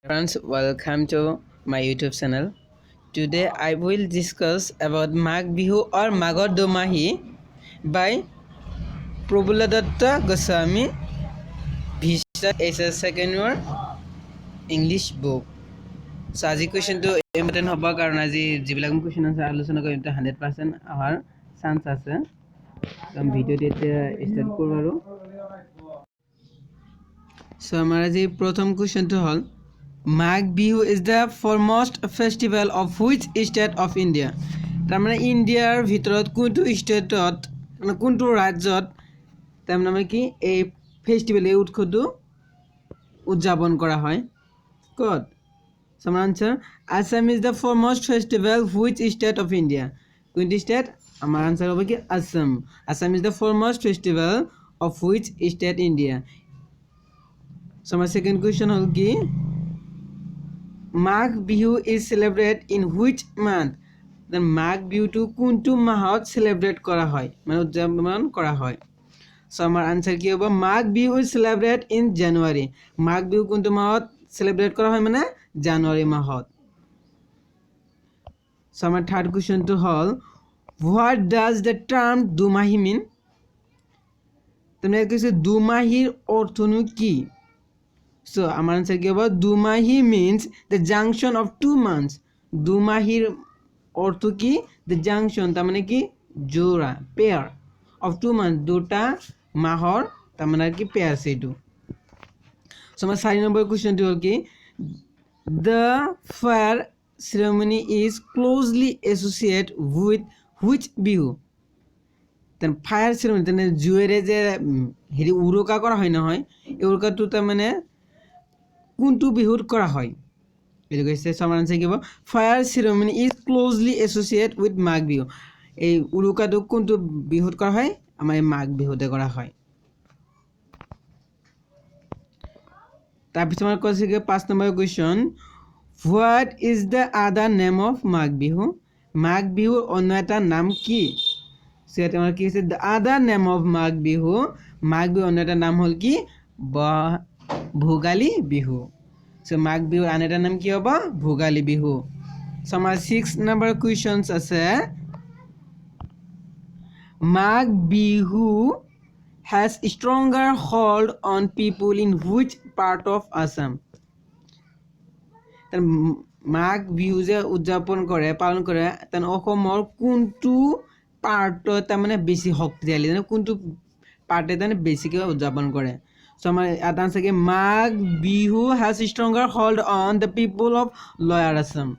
Friends, welcome to my YouTube channel. Today I will discuss about Mag Bihu or Magot Domahi by Prabhuladatta Goswami, Bhishma SS second year English book. So আজি কুৱেশ্যনটো important হ'ব কাৰণ আজি যিবিলাক question আছে আলোচনা কৰিম 100% অহাৰ chance আছে। ভিডিঅ'টো এতিয়া ষ্টাৰ্ট কৰোঁ আৰু সো আমাৰ আজি প্ৰথম কুৱেশ্যনটো হ'ল Mag Bihu is the foremost festival of which state of India? তাৰমানে ইণ্ডিয়াৰ ভিতৰত কোনটো ষ্টেটত কোনটো ৰাজ্যত তাৰমানে কি এই ফেষ্টিভেল এই উৎসৱটো উদযাপন কৰা হয় ক'ত Some answer Assam is the foremost festival which state of India কোনটো state আমাৰ answer হ'ব কি Assam Assam is the foremost festival of which state India So my second question হ'ল কি Mag Bihu is celebrated in which month? The Mag Bihu to kuntu mahot celebrate kora hoy. Mane udjapon kora hoy. So our answer ki hobo Mag Bihu is celebrated in January. Mag Bihu kuntu mahot celebrate kora hoy mane January mahot. So our third question to hol what does the term Dumahi mean? Tumne kise Dumahir orthonu ki? So, our answer about Dumahi means the junction of 2 months. Dumahir ortho ki the junction tamane ki jora pair of 2 months. Duta mahor tamane ki pair setu. So, my second number question to ki the fire ceremony is closely associated with which bihu? Then fire ceremony then juere je heri uroka kora hoy na hoy. Uroka tu tamane কোনটো বিহুত কৰা হয় এটো কৈছে সমান আছে কিবা fire ceremony is closely associated with Magh Bihu এই উৰুকাটো কোনটো বিহুত কৰা হয় আমাৰ মাঘ বিহুতে কৰা হয় তাৰপিছত আমাৰ কৈছে কি 5 number question what is the other name of Magh বিহুৰ অন্য এটা নাম কি সেটা আমাৰ কি আছে the other name of Magh বিহুৰ অন্য এটা নাম হ'ল কি ভোগালী বিহু সো মাঘ বিহুৰ আন এটা নাম কি হ'ব ভোগালী বিহু সো আমাৰ 6 নম্বৰ কোৱেশ্চনস আছে Magh Bihu has stronger hold on people in which part of Assam তাৰ মাঘ বিহু যে উদযাপন কৰে পালন কৰে তেন অসমৰ কোনটো পাৰ্টত তাৰমানে বেছি শক্তিশালী কোনটো পাৰ্টে তাৰমানে বেছিকৈ উদযাপন কৰে So my answer is Mag Bihu has a stronger hold on the people of Lower Assam.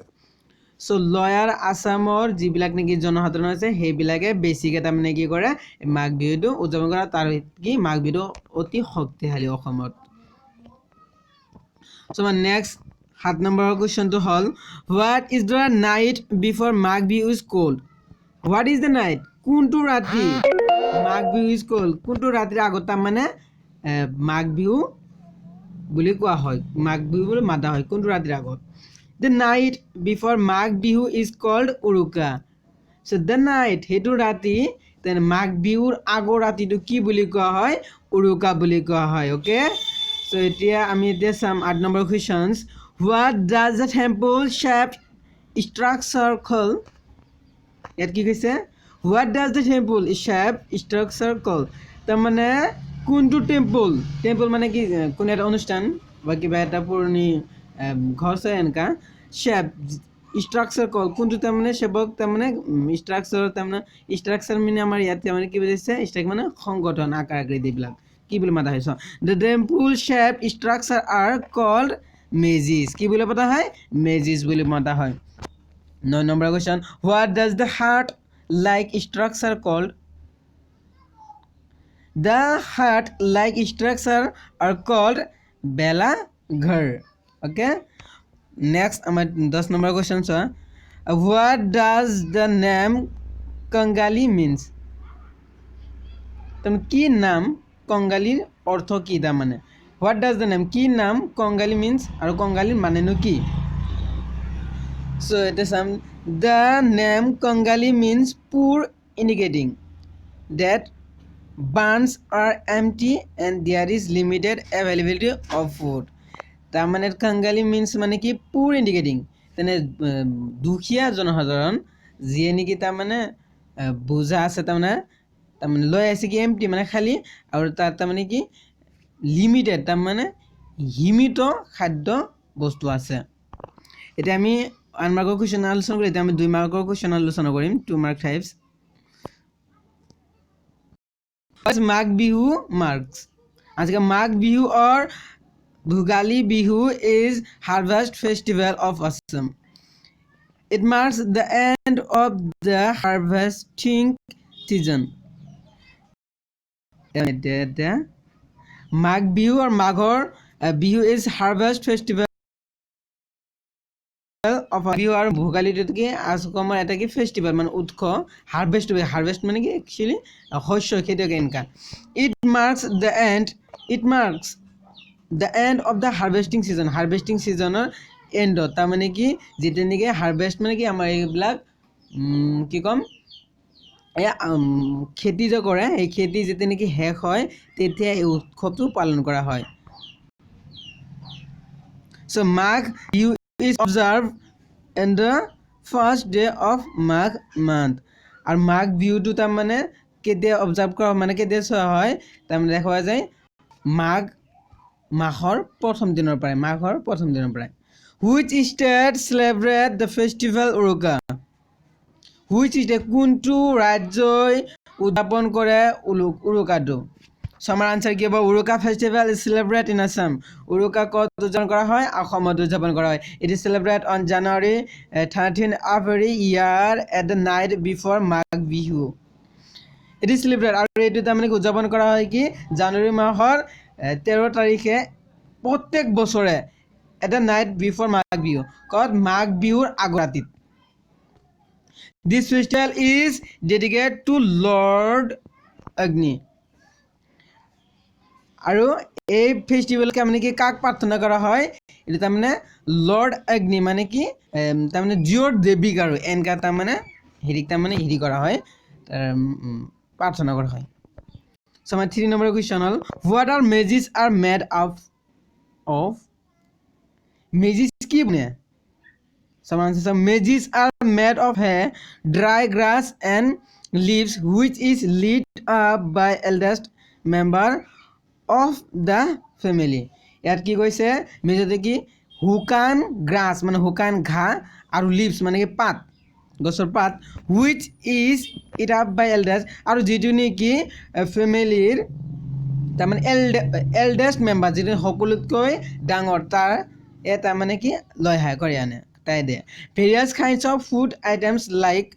So Lower Assam or jibilak neki জনসাধাৰণ আছে হেবিলাকে বেছিকে তাৰমানে কি কৰে মাঘ বিহুটো উদযাপন কৰা তাৰ কি মাঘ বিহু অতি শক্তিশালী অসমত So my next 7 number question to hall what is the night before Mag Bihu is called What is the night কোনটো ৰাতি Mag Bihu is called কোনটো ৰাতিৰ আগত তাৰমানে মাঘ বিহু বুলি কোৱা হয় মাঘ বিহু বুলি মাতা হয় কোনটো ৰাতিৰ আগত the night before Mag Bihu is called uruka so the night হেতু ৰাতি then মাঘ বিহুৰ আগৰ ৰাতিটো কি বুলি কোৱা হয় uruka বুলি কোৱা হয় okay so এতিয়া আমি এতিয়া চাম 8 number questions what does the temple shaped structure called ইয়াত কি কৈছে what does the temple shaped structure called তাৰমানে কোনটো টেম্পল মানে কি কোন এটা অনুষ্ঠান বা কিবা এটা পুৰণি ঘৰ আছে এনেকা শেপ স্ট্ৰাকচাৰ কল কোনটো তাৰমানে শেপক তাৰমানে স্ট্ৰাকচাৰ মানে আমাৰ ইয়াত তাৰমানে কি বুজাইছে স্ট্ৰাক মানে সংগঠন আকাৰ আকৃতি বিলাক কি বুলি মাতা হয় the temple shape structure are called mejis কি বুলি মাতা হয় মেজিস বুলি মাতা হয় 9 number question what does the heart like structure called The heart-like structure are called Bela Ghar. Okay. Next, our 10 number question sir. What does the name Kongali means? Tam ki naam Kongali ortho ki da mane? What does the name ki naam Kongali means? Aru Kongali mane no ki? So it is the name Kongali means poor, indicating that barns are empty and there is limited availability of food তাৰমানে কাংগালী means মানে কি পুৰ ইণ্ডিকেটিং তেনে দুখীয়া জনসাধাৰণ যিয়ে নেকি তাৰমানে বোজা আছে তাৰমানে লৈ আছে কি এমটি মানে খালী আৰু তাত তাৰমানে কি লিমিটেড তাৰমানে সীমিত খাদ্য বস্তু আছে এতিয়া আমি 1 মাৰ্কৰ কুৱেশ্যন আলোচনা কৰি এতিয়া আমি 2 মাৰ্কৰ কুৱেশ্যন আলোচনা কৰিম 2 mark types Magh Bihu marks আজিকা Magh Bihu or Bhugali Bihu is harvest festival of Assam. It marks the end of the harvesting season. Magh Bihu or Maghor Bihu is harvest festival of Bihu or Bhugali ki Asamer eta ki festival man utkho harvest mane ki actually hoshyo khete genka. It marks the end of the harvesting season or end ta mane ki jete niki harvest mane ki amar eblak ki kom খেতি যে কৰে এই খেতি যেতে নেকি শেষ হয় তেতিয়া এই উৎসৱটো পালন কৰা হয় so Magh Bihu is observed on the first day of Magh month are Magh বিহুটো তাৰ মানে কেতিয়া অবজাৰ্ভ কৰা মানে কেতিয়া চোৱা হয় তাৰ মানে দেখা যায় মাঘৰ প্ৰথম দিনৰ পৰাই which state celebrate the festival Uruka which is the কোনটো ৰাজ্যই উদযাপন কৰে উৰুকাটো so আমাৰ আনসাৰ কি হ'ব Uruka festival is celebrated in Assam Uruka কত উদযাপন কৰা হয় অসমত উদযাপন কৰা হয় it is celebrated on January 13 every year at the night before Magh Bihu it is celebrated আৰু এইটো তাৰমানে উদযাপন কৰা হয় কি জানুৱাৰী মাহৰ 13 তাৰিখে প্ৰত্যেক বছৰে at the night before Magh Bihu কত Magh Bihur আগৰাতিত This festival is dedicated to Lord Agni. আৰু এই ফেষ্টিভেল কে মানে কি কাক প্ৰাৰ্থনা কৰা হয় এটা তাৰমানে লৰ্ড অগ্নি মানে কি তাৰমানে জিঅৰ দেৱীক আৰু এনকা তাৰমানে হেৰিক তাৰমানে হেৰি কৰা হয় প্ৰাৰ্থনা কৰা হয় so my 3 number question hall what are mazes are made of mazes কি বনে Some answers mazes are made of hay, dry grass and leaves which is lit up by eldest member of the family. ইয়াত কি কৈছে মেজতে কি হুকান grass মানে হুকান ঘাঁ আৰু leaves মানে কি পাত গছৰ পাত which is lit up by eldest আৰু যেটো নেকি ফ্যামিলিৰ তাৰমানে eldest member যেটো সকলোতকৈ ডাঙৰ তাৰ এটা মানে কি লয় হাই কৰি আনে various kinds of food items like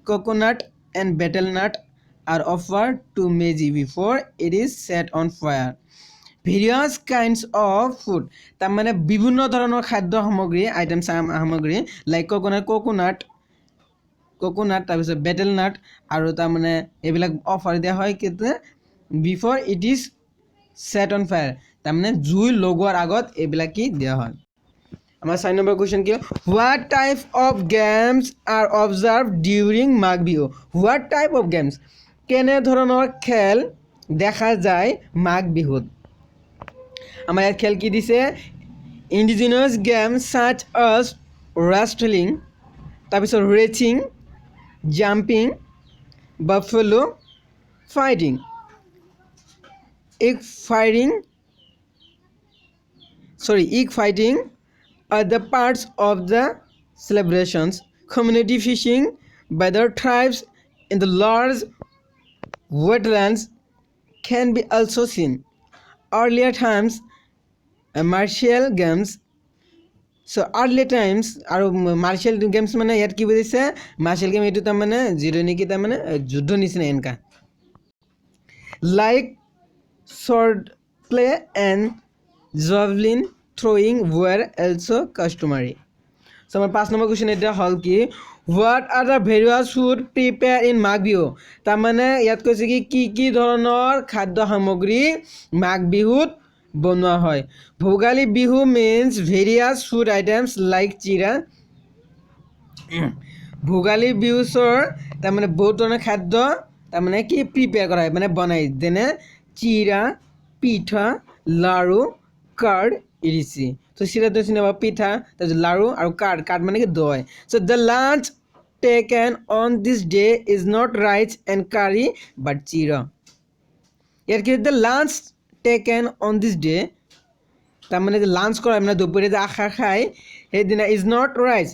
coconut and betel nut are offered to Meji before it is set on fire. Various kinds of food তাৰ মানে বিভিন্ন ধৰণৰ খাদ্য সামগ্ৰী আইটেম সামগ্ৰী লাইক কোকোনাট তাৰপিছত বেটেল নাট আৰু তাৰ মানে এইবিলাক অফাৰ দিয়া হয় কেতে before it is set on fire তাৰ মানে জুই লগোৱাৰ আগত এইবিলাক কি দিয়া হয় আমাৰ 6 নম্বৰ কোৱেশ্চন কি what type of games are observed during Magh Bihu what type of games কেনে ধৰণৰ খেল দেখা যায় মাঘ বিহুত আমাৰ ইয়াত খেল কি দিছে indigenous games such as wrestling তাৰপিছত racing jumping buffalo fighting egg fighting are the parts of the celebrations. Community fishing by the tribes in the large wetlands can be also seen. Earlier times, martial games. So earlier times, আৰু martial games মানে ইয়াত কি বুজিছে martial game এইটো তাৰমানে zero নেকি তাৰমানে যুদ্ধ নিচিনা এনেকা like sword play and javelin throwing were also customary. So my 5 number question এটা হল কি what are the various food prepared in Magh Bihu তাৰ মানে ইয়াত কৈছে কি কি ধৰণৰ খাদ্য সামগ্ৰী মাঘ বিহুত বনোৱা হয় Bhugali Bihu means various food items like chira Bhugali Bihusor তাৰ মানে বহুত ধৰণৰ খাদ্য তাৰ মানে কি প্ৰিপেয়াৰ কৰা হয় মানে বনাই যেনে চিৰা পিঠা লাৰু কাৰ্ড ইৰিচি So চিৰা তো চিনি পাবা পিঠা তাৰপিছত লাৰু আৰু কাঠ মানে কি দৈ so the lunch taken on this day is not rice and curry but চিৰা ইয়াৰ কি the lunch taken on this day তাৰ মানে যে লাঞ্চ কৰা মানে দুপৰীয়া যে আহাৰ খায় সেইদিনা ইজ নট ৰাইচ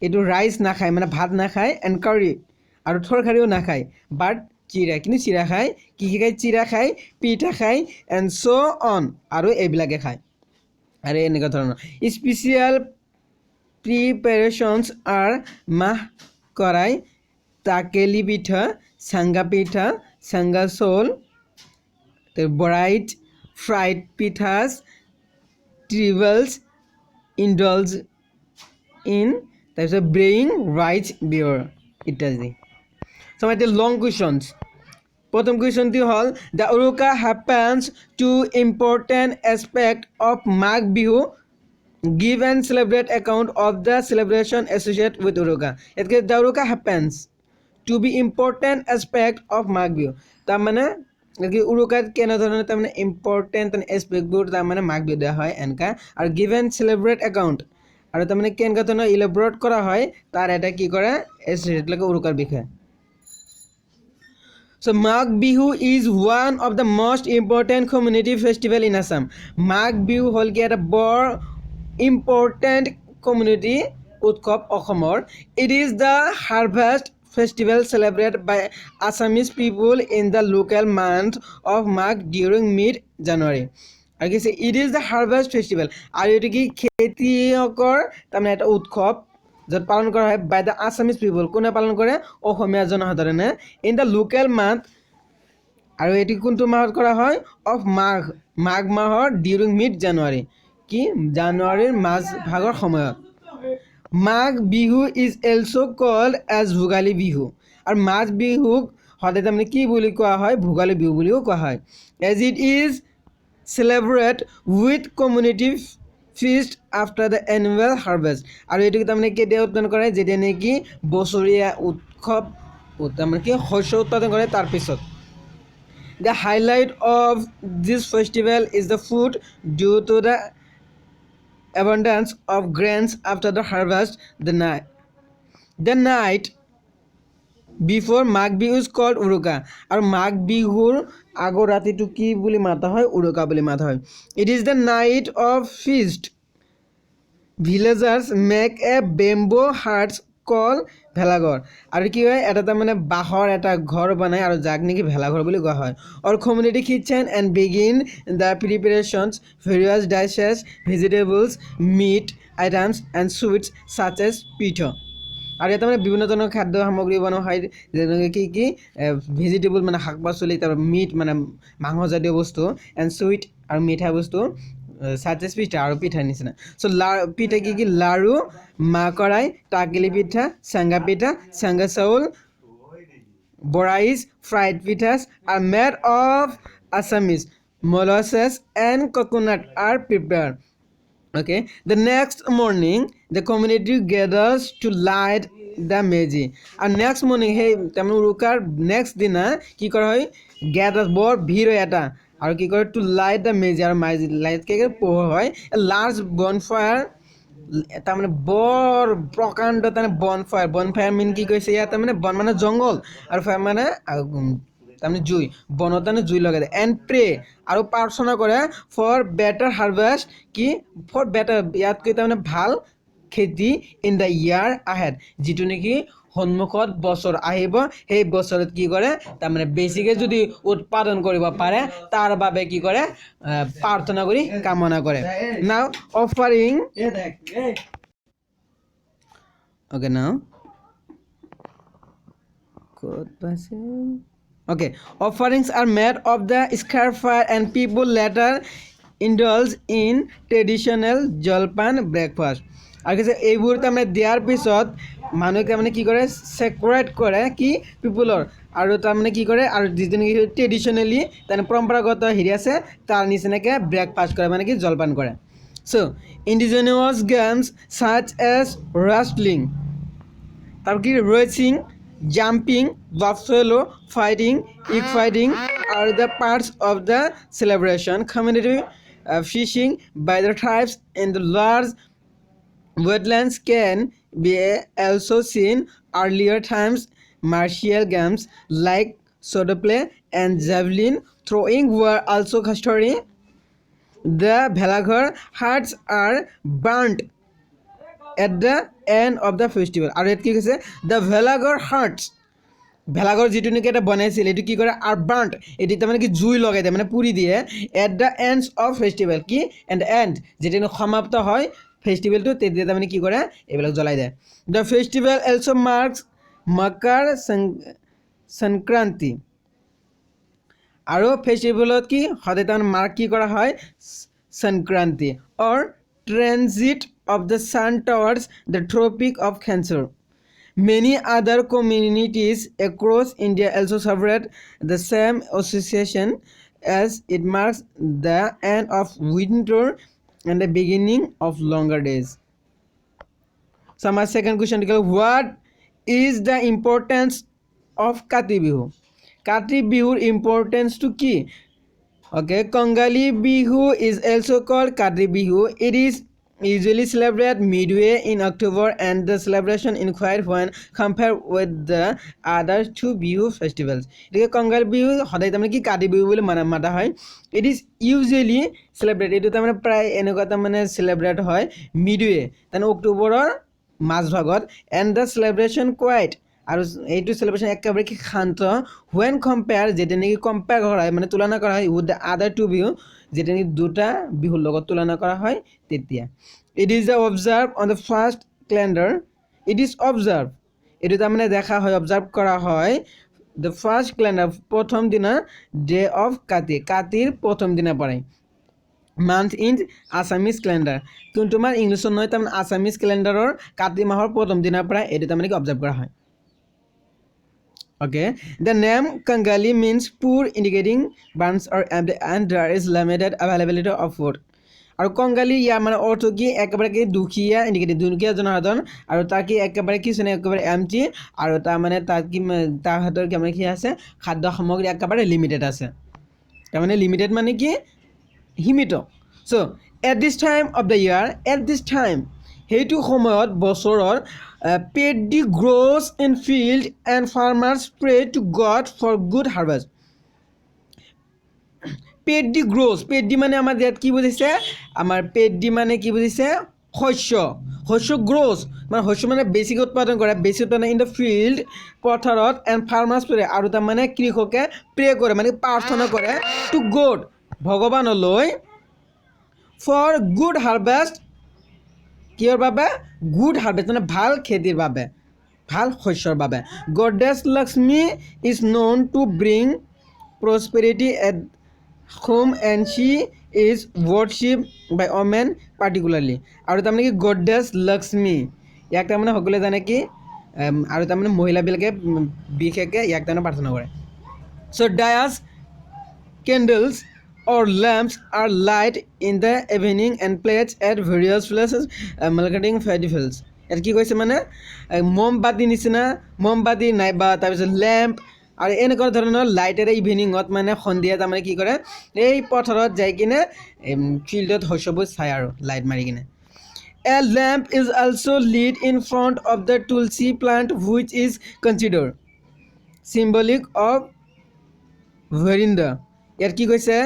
এইটো ৰাইচ নাখায় মানে ভাত নাখায় এণ্ড কাৰী আৰু তৰকাৰীও নাখায় বাট চিৰা কিন্তু চিৰা খায় কি খায় চিৰা খায় পিঠা খায় এণ্ড চ' অন আৰু এইবিলাকে খায় আৰু এনেকুৱা ধৰণৰ স্পেচিয়েল প্ৰিপাৰেশ্যনছ আৰ মাহ কৰাই টাকেলি পিঠা চাংগা চল বৰাইট ফ্ৰাইড পিঠাছ trivels indulge in তাৰপিছত ব্ৰেইং ৰাইচ বিয়ৰ ইত্যাদি so এতিয়া লং কুৱেশ্যনছ প্ৰথম কুৱেশ্যনটি হ'ল the Uruka happens to important aspect of Magh Bihu give and celebrate account of the celebration associated with Uruka ইয়াতকে the Uruka happens to be important aspect of Magh Bihu তাৰমানে উৰুকাত কেনেধৰণৰ তাৰমানে ইম্পৰ্টেণ্ট এছপেক্টবোৰ তাৰমানে মাঘ বিহু দিয়া হয় এনেকা আৰু গিভ এণ্ড চেলিব্ৰেট একাউণ্ট আৰু তাৰমানে কেনেকুৱা ধৰণৰ ইলেবৰেট কৰা হয় তাৰ এটা কি কৰে এছ'চিয়েটেড উৰুকাৰ বিষয়ে So Magh Bihu is one of the most important community festival in Assam. Magh Bihu hol ki eta bor important community utkop Asomor. It is the harvest festival celebrated by Assamese people in the local month of Magh during mid-January. আর কি it is the harvest festival আর এটি কি খেতিয়কৰ তাৰমানে এটা উৎসৱ য'ত পালন কৰা হয় বাই দ্য আছামিজ পিপল কোনে পালন কৰে অসমীয়া জনসাধাৰণে ইন দ্য লোকেল মান্থ আৰু এটি কোনটো মাহত কৰা হয় অফ মাঘ মাহৰ ডিউৰিং মিড জানুৱাৰী কি জানুৱাৰীৰ মাজ ভাগৰ সময়ত Magh Bihu is also' called as Bhogali Bihu আৰু মাঘ বিহুক সদায় তাৰমানে কি বুলি কোৱা হয় ভোগালী বিহু বুলিও কোৱা হয় as it is celebrate with community feast after the annual harvest আৰু এটো তাৰমানে কেতিয়া উৎপাদন কৰে যেতিয়া নেকি বছৰীয়া উৎসৱ তাৰমানে কি শস্য উৎপাদন কৰে তাৰ পিছত the highlight of this festival is the food due to the abundance of grains after the harvest the night before Magh Bihu is called উৰুকা আৰু মাঘ বিহুৰ আগৰ ৰাতিটো কি বুলি মাতা হয় উৰুকা বুলি মাতা হয় it is the night of feast villagers make a bamboo huts called ভেলাঘৰ আৰু কি হয় এটা তাৰমানে বাঁহৰ এটা ঘৰ বনায় আৰু যাক নেকি ভেলাঘৰ বুলি কোৱা হয় or community kitchen and begin the preparations various dishes vegetables meat items and sweets such as পিঠা আৰু এটা মানে বিভিন্ন ধৰণৰ খাদ্য সামগ্ৰী বনোৱা হয় যেনেকৈ কি ভেজিটেবল মানে শাক পাচলি তাৰ মিট মানে মাংসজাতীয় বস্তু এণ্ড চুইট আৰু মিঠা বস্তু সাজেছ পিঠা আৰু পিঠা নিচিনা চ' পিঠা কি লাৰু মাহ কৰাই টাকেলি পিঠা চাংগা চাউল বৰাইজ fried পিঠাছ are made of Assamese molasses and coconut are prepared. Okay, the next morning the community gathers to light the meji and next morning hey tamil urukar next dina ki kora hoy gathers bor bhir hoy eta aru ki kore to light the meji aru meji light ke pohor hoy a large bonfire tamane bor prokando tane bonfire mean ki koise ya tamane bon mane jongol aru fire mane তাৰমানে জুই বনতানে জুই লগাই দিয়ে and pray আৰু প্ৰাৰ্থনা কৰে for better harvest কি for better ইয়াতকৈ তাৰমানে ভাল খেতি ইন দ্য ইয়াৰ আহেড যিটো নেকি সন্মুখত বছৰ আহিব সেই বছৰত কি কৰে তাৰমানে বেছিকৈ যদি উৎপাদন কৰিব পাৰে তাৰ বাবে কি কৰে প্ৰাৰ্থনা কৰি কামনা কৰে নাও অফাৰিং অ'কে নাও ক'ত পাইছে Okay, offerings are made of the scarf and people later indulge in traditional জলপান breakfast. আৰু কি এইবোৰ তাৰমানে দিয়াৰ পিছত মানুহে তাৰমানে কি কৰে চেক্ৰেট কৰে কি পিপুলৰ আৰু তাৰমানে কি কৰে আৰু যিটো নেকি ট্ৰেডিশ্যনেলি তাৰমানে পৰম্পৰাগত হেৰি আছে তাৰ নিচিনাকৈ ব্ৰেকফাষ্ট কৰে মানে কি জলপান কৰে চ' ইণ্ডিজিনিয়াছ গেমছ ছাচ এজ ৰাষ্টলিং তাৰ কি racing jumping, buffalo fighting, egg fighting are the parts of the celebration. Community fishing by the tribes in the large wetlands can be also seen. Earlier times, martial games like swordplay and javelin throwing were also customary. The Bhelaghar huts are burnt at the end of the festival. আৰু ইয়াত কি কৈছে the Bhelaghar huts, ভেলাঘৰ যিটো নেকি এটা বনাইছিল এইটো কি কৰে আৰু বাৰ্ণ্ট এইটো তাৰমানে কি জুই লগাই দিয়ে মানে পুৰি দিয়ে এট দ্য এণ্ডছ অফ ফেষ্টিভেল কি এণ্ড এণ্ড যেতিয়া সমাপ্ত হয় ফেষ্টিভেলটো তেতিয়া তাৰমানে কি কৰে এইবিলাক জ্বলাই দিয়ে the festival also' marks Makar Sankranti আৰু ফেষ্টিভেলত কি সদায় তাৰমানে মাৰ্ক কি কৰা হয় Sankranti or transit of the sun towards the tropic of Cancer. Many other communities across India also celebrate the same association as it marks the end of winter and the beginning of longer days. So my second question is, what is the importance of Kati Bihu? Kati Bihur importance to ki? Okay, Kongali Bihu is also called Kati Bihu. It is usually celebrated midway in October and the celebration inquired when compared with the other two Bihu festivals. এটাকে কংগাল বিহু সদায় তাৰমানে কি কাতি বিহু বুলি মাতা হয় it is usually celebrate এইটো তাৰমানে প্ৰায় এনেকুৱা তাৰমানে চেলিব্ৰেট হয় মিডৱে তাৰমানে অক্টোবৰৰ মাজভাগত এণ্ড দ্য চেলিব্ৰেশ্যন কোৱাইট আৰু এইটো চেলিব্ৰেশ্যন একেবাৰে কি শান্ত হুৱেন কম্পেয়াৰ যেতিয়া নেকি কম্পেয়াৰ কৰা হয় মানে তুলনা কৰা হয় with the other two Bihu যেতিয়া নেকি দুটা বিহুৰ লগত তুলনা কৰা হয় তেতিয়া it is observe on the first calendar it is observe এইটো তাৰমানে দেখা হয় অবজাৰ্ভ কৰা হয় দ্য ফাৰ্ষ্ট কেলেণ্ডাৰ প্ৰথম দিনা ডে অফ কাতি কাতিৰ প্ৰথম দিনা পৰে মান্থ ইন আছামিজ কেলেণ্ডাৰ কিন্তু তোমাৰ ইংলিছত নহয় তাৰমানে আছামিজ কেলেণ্ডাৰৰ কাতি মাহৰ প্ৰথম দিনাৰ পৰা এইটো তাৰমানে কি অবজাৰ্ভ কৰা হয় Okay, the name Kangali means poor, indicating burns or and there is limited availability of food. আৰু কংগালী ইয়াৰ মানে অৰ্থ কি একেবাৰে কি দুখীয়া ইণ্ডিকেটিভ দুখীয়া জনসাধাৰণ আৰু তাৰ কি একেবাৰে কি মানে একেবাৰে এমটি আৰু তাৰ মানে তাত কি তাৰ হাতৰ কি মানে কি আছে খাদ্য সামগ্ৰী একেবাৰে লিমিটেড আছে তাৰমানে লিমিটেড মানে কি সীমিত so' at this time of the year at this time সেইটো সময়ত বছৰৰ paddy grows in field and farmers pray to God for good harvest. Paddy grows, paddy মানে আমাৰ ইয়াত কি বুজিছে আমাৰ paddy মানে কি বুজিছে শস্য grows মানে শস্য মানে বেছিকৈ উৎপাদন কৰে বেছি উৎপাদন ইন দ্য ফিল্ড পথাৰত এণ্ড ফাৰ্মাৰ্ছ প্ৰে আৰু তাৰমানে কৃষকে প্ৰে কৰে মানে প্ৰাৰ্থনা কৰে টু গড ভগৱানলৈ ফৰ গুড হাৰ্ভেষ্ট কিহৰ বাবে গুড হাৰ্ভেষ্ট মানে ভাল খেতিৰ বাবে ভাল শস্যৰ বাবে goddess Lakshmi is known to bring prosperity at home and she is worship by women particularly আৰু তাৰমানে কি গডেছ লক্ষ্মী ইয়াক তাৰমানে সকলোৱে জানে কি আৰু তাৰমানে মহিলাবিলাকে বিশেষকৈ ইয়াক তাৰমানে প্ৰাৰ্থনা কৰে চ' Dias candles or lamps are light in the evening and placed at various places marking festivals. ইয়াত কি কৈছে মানে মমবাতি নিচিনা মমবাতি নাইবা তাৰপিছত লেম্প আৰু এনেকুৱা ধৰণৰ লাইটেৰে ইভিনিঙত মানে সন্ধিয়া তাৰমানে কি কৰে এই পথাৰত যাই কিনে ফিল্ডত শস্যবোৰ চায় আৰু লাইট মাৰি কিনে A lamp is also lit in front of the tulsi plant which is considered symbolic of Varinda. ইয়াত কি কৈছে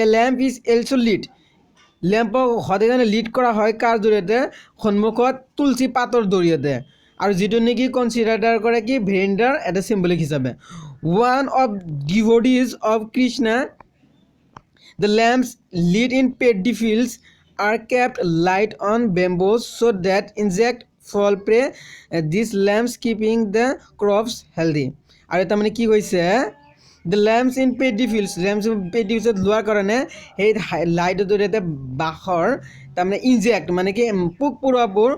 এ লেম্প ইজ এলছ' লিড লেম্পক সদায় জানে লিড কৰা হয় কাৰ জৰিয়তে সন্মুখত তুলসী পাতৰ জৰিয়তে আৰু যিটো নেকি কনচিডাৰ কৰে কি ভেৰিণ্ডাৰ এটা চিম্বলিক হিচাপে one of devotees of Krishna the lamps lit in paddy fields are kept light on bamboos so' that insect fall pray this lamps keeping the crops healthy আৰু তাৰমানে কি কৈছে the lamps in paddy fields lamps paddy ফিল্ডছত লোৱাৰ কাৰণে সেই লাইটৰ জৰিয়তে বাঁহৰ তাৰমানে ইনজেক্ট মানে কি পোক পৰুৱাবোৰ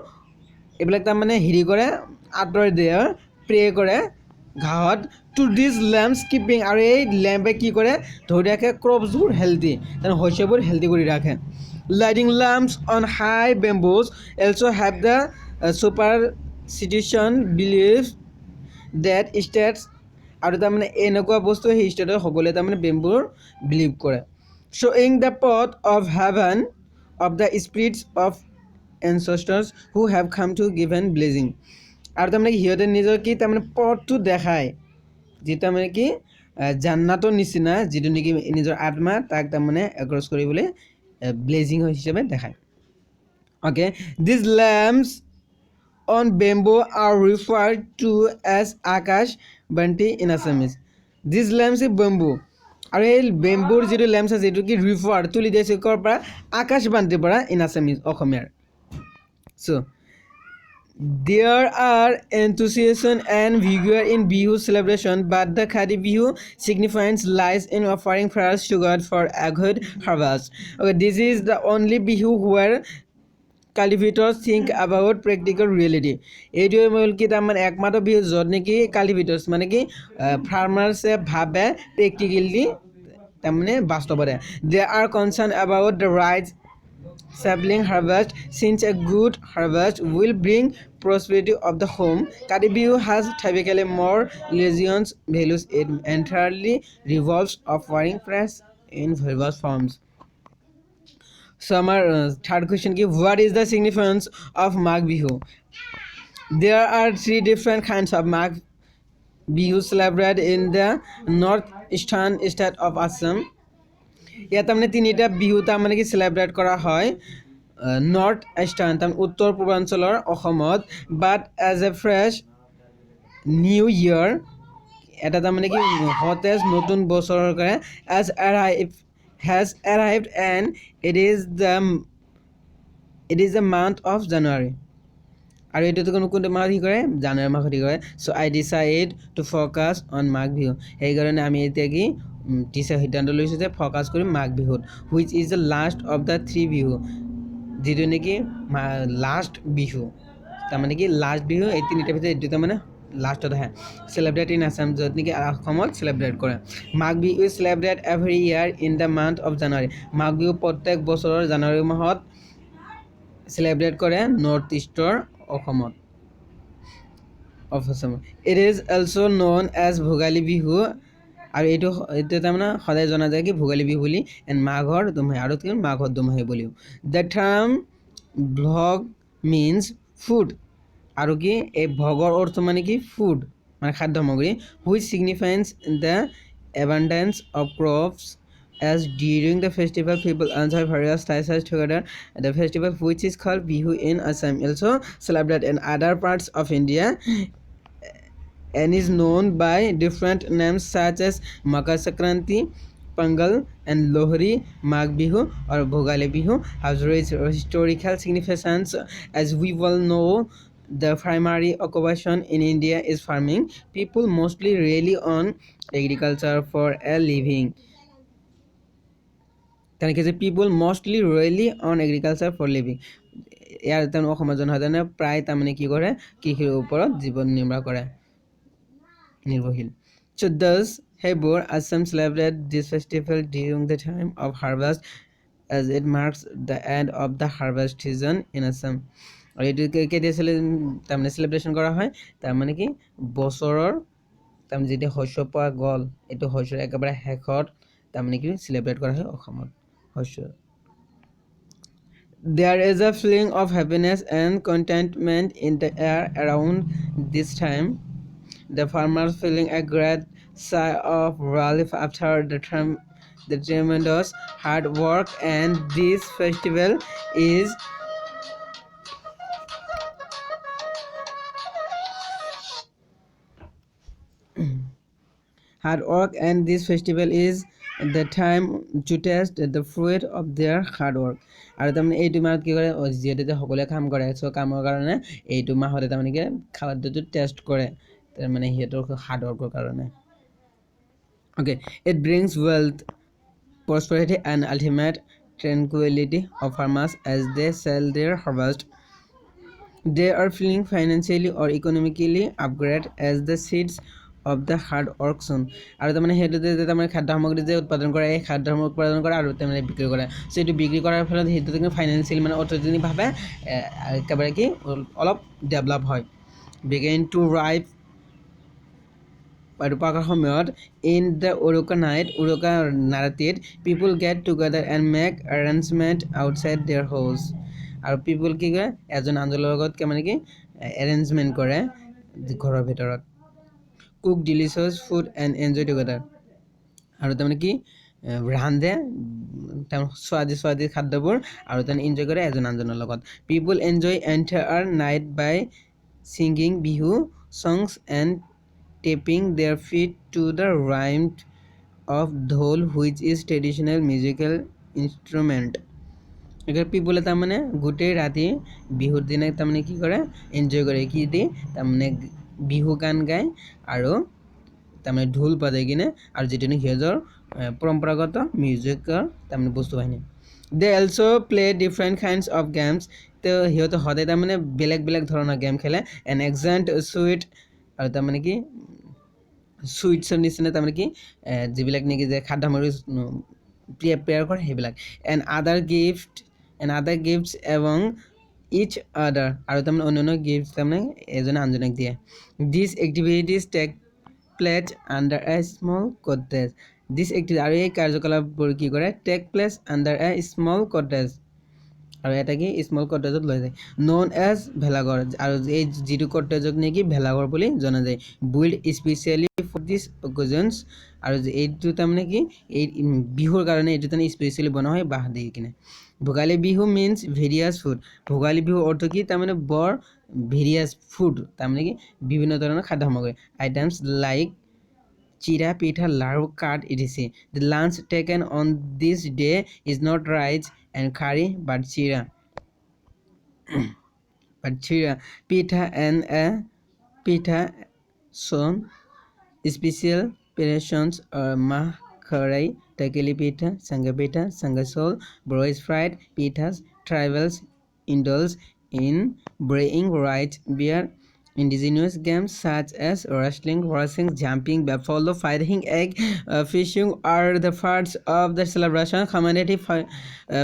এইবিলাক তাৰমানে হেৰি কৰে আঁতৰাই দিয়ে প্ৰে কৰে ঘাঁহত টু দিছ লেম্পছ কিপিং আৰু এই লেম্পে কি কৰে ধৰি ৰাখে ক্ৰপছবোৰ হেল্ডি তাৰমানে শস্যবোৰ হেল্ডি কৰি ৰাখে lighting lamps on high bamboos also' have the superstition believe that states আৰু তাৰমানে এনেকুৱা বস্তু সেই ষ্টেটত সকলোৱে তাৰমানে বেম্বুৰ বিলিভ কৰে showing the path of heaven of the spirits of ancestors who have come to give an blessing. আৰু তাৰমানে সিহঁতে নিজৰ কি তাৰমানে পথটো দেখায় যিটো তাৰমানে কি জান্নাতৰ নিচিনা যিটো নেকি নিজৰ আত্মা তাক তাৰমানে এক্ৰছ কৰিবলৈ ব্লেজিং হিচাপে দেখায় okay these lamps on bamboo are referred to as akash banti in Assamese these lamps is bamboo আৰু এই বেম্বুৰ যিটো লেম্পছ আছে এইটো কি ৰিফাৰ তুলি দিছে কৰ পৰা আকাশ বান্তিৰ পৰা ইন আছামিজ অসমীয়াৰ so there are enthusiasm and vigor in Bihu celebration but the Khadi Bihu significance lies in offering prayers to God for a good harvest okay this is the only Bihu where cultivators think about practical reality এইটোৱে মূল কি তাৰমানে একমাত্ৰ বিহু য'ত নেকি কাল্টিভেটৰ্ছ মানে কি ফাৰ্মাৰ্ছে ভাবে প্ৰেক্টিকেলি তাৰমানে বাস্তৱতে they are concerned about the right sapling harvest since a good harvest will bring prosperity of the home Kadi Bihu has typically more religious values it entirely revolves offering prayers in various forms so our third question ki what is the significance of Magh Bihu there are three different kinds of Magh Bihu celebrated in the northeastern state of Assam ইয়াত তাৰমানে তিনিটা বিহু তাৰমানে কি celebrate কৰা হয় north eastern তাৰমানে উত্তৰ পূৰ্বাঞ্চলৰ অসমত but as a fresh new year এটা তাৰমানে কি সতেজ নতুন বছৰৰ কাৰণে has arrived and it is the month of January আৰু এইটো কোনটো মাহ কি কৰে জানুৱাৰী মাহত কি কৰে so I decide to focus on Magh Bihu সেইকাৰণে আমি এতিয়া কি টিচাৰ সিদ্ধান্ত লৈছোঁ যে ফ'কাছ কৰিম মাঘ বিহুত which is the last of the three Bihu যিটো নেকি লাষ্ট বিহু তাৰমানে কি লাষ্ট বিহু এই তিনিটাৰ ভিতৰত এইটো তাৰমানে লাষ্টত আহে চেলিব্ৰেট ইন আছাম য'ত নেকি অসমত চেলিব্ৰেট কৰে Magh Bihu is celebrate every year in the month of January Magh Bihu প্ৰত্যেক বছৰৰ জানুৱাৰী মাহত চেলিব্ৰেট কৰে নৰ্থ ইষ্টৰ অসমত of Assam it is also' known as Bhogali Bihu আৰু এইটো তাৰমানে সদায় জনা যায় কি ভোগালী বিহু বুলি এণ্ড মাঘৰ দুমাহী আৰু কি মাঘৰ দুমাহী বুলিও দ্য টাৰ্ম ভোগ মিনছ ফুড আৰু কি এই ভোগৰ অৰ্থ মানে কি ফুড মানে খাদ্য সামগ্ৰী which signifies the abundance of crops as during the festival people enjoy various dishes together the festival which is called Bihu in Assam also celebrated in other parts of India and is known by different names such as Makar Sankranti, Pongal and Lohri. Magh Bihu or Bhogali Bihu has rich historical significance as we well know the primary occupation in India is farming people mostly rely on agriculture for a living তেনেকৈ যে people mostly rely on agriculture for living ইয়াৰ তাৰমানে অসমৰ জনসাধাৰণে প্ৰায় তাৰমানে কি কৰে কৃষিৰ ওপৰত জীৱন নিৰ্বাহ কৰে নিৰ্ভৰশীল so thus সেইবোৰ Assam celebrate this festival during the time of harvest as it marks the end of the harvest season in Assam আৰু এইটো কেতিয়া তাৰমানে চেলিব্ৰেশ্যন কৰা হয় তাৰমানে কি বছৰৰ তাৰমানে যেতিয়া শস্য পোৱা গ'ল এইটো শস্যৰ একেবাৰে শেষত তাৰমানে কি চেলিব্ৰেট কৰা হয় অসমত শস্য There is a feeling of happiness and contentment in the air around this time. The farmers feeling a great sigh of relief after the tremendous hard work, and this festival is the time to test the fruit of their hard work. আৰু তাৰমানে এইটো মাহত কি কৰে যিহেতু সকলোৱে কাম কৰে চ' কামৰ কাৰণে এইটো মাহতে তাৰমানে কি খাদ্যটো টেষ্ট কৰে তাৰমানে সিহঁতৰ হাৰ্ড ৱৰ্কৰ কাৰণে okay it brings wealth prosperity and ultimate tranquility of farmers as they sell their harvest they are feeling financially or economically upgrade as the seeds of the hard work soon আৰু তাৰমানে হেতুতে তাৰমানে খাদ্য সামগ্ৰী যে উৎপাদন কৰে এই খাদ্য সামগ্ৰী উৎপাদন কৰে আৰু তাৰমানে বিক্ৰী কৰে সো এটো বিক্ৰী কৰাৰ ফলত হেতুতে ফাইনান্সিয়ালি মানে অৰ্থনৈতিকভাৱে একেবাৰে কি অলপ ডেভেলপ হয় begin to ripe পাকাৰ সময়ত in the uruka night naratit people get together and make arrangement outside their house আৰু people কি কৰে এজন আনজনৰ লগত কি মানে কি arrangement কৰে ঘৰৰ ভিতৰত cook delicious food and enjoy together আৰু তাৰমানে কি ৰান্ধে স্বাদি খাদ্যবোৰ আৰু তেনে এনজয় কৰে এজন আনজনৰ লগত people enjoy entire night by singing bihu songs and tapping their feet to the rhythm of dhol which is traditional musical instrument এগৰ people তাৰমানে গোটেই ৰাতি বিহুৰ দিনা তাৰমানে কি কৰে এনজয় কৰে কি দি তাৰমানে বিহু গান গায় আৰু তাৰমানে ঢোল বাজাই কিনে আৰু যেটো হিজৰ পৰম্পৰাগত মিউজিকৰ তাৰমানে বস্তু বাহিনী they also play different kinds of games তো হিয়ত হতে তাৰমানে বেলেগ ধৰণৰ গেম খেলে an excellent sweet আৰু তাৰমানে কি সুইটছৰ নিচিনা তাৰমানে কি যিবিলাক নেকি যে খাদ্য সামগ্ৰী প্ৰিপেয়াৰ কৰে সেইবিলাক and other gifts among each other আৰু তাৰমানে অন্যান্য গিফটস তাৰমানে এজনে আনজনক দিয়ে these activities take place under a small cottage this activity আৰু এই কাৰ্যকলাপবোৰ কি কৰে take place under a small cottage আৰু এটা কি স্মল কটেজত লৈ যায় known as ভেলাঘৰ আৰু এই যিটো কটেজক নেকি ভেলাঘৰ বুলি জনা যায় built especially for this occasions আৰু এইটো তাৰমানে কি এই বিহুৰ কাৰণে এইটো তাৰমানে স্পেশালি বনোৱা হয় বাহ দি কিনে Bhogali Bihu means various food Bhogali Bihu অৰ্থ কি তাৰমানে বৰ various food তাৰমানে কি বিভিন্ন ধৰণৰ খাদ্য সামগ্ৰী items like chira pitha laru card etc the lunch taken on this day is not rice and curry but chira pitha and a pitha son special preparations or mahkarai takeli pitha sangasol brois fried pithas tribals indulge in braying rice beer indigenous games such as wrestling, racing, jumping, buffalo fighting, egg fishing are the parts of the celebration. Community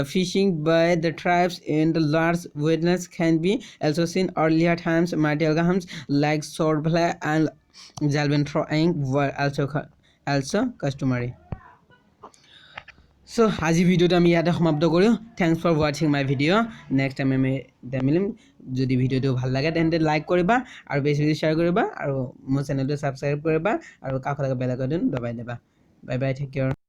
fishing by the tribes in the large wetlands can be also seen earlier times. Martial games like swordplay and javelin throwing were also customary. So, আজি ভিডিওটা আমি ইয়াতে সমাপ্ত কৰো thanks for watching my video next time আমি দেখিম যদি ভিডিওটো ভাল লাগে তেন্তে লাইক কৰিবা আৰু বেছি শেয়াৰ কৰিবা আৰু মোৰ চেনেলটো সাবস্ক্ৰাইব কৰিবা আৰু কাষৰ বেল আইকনটো দবাই দিবা বাই বাই টেক কেয়াৰ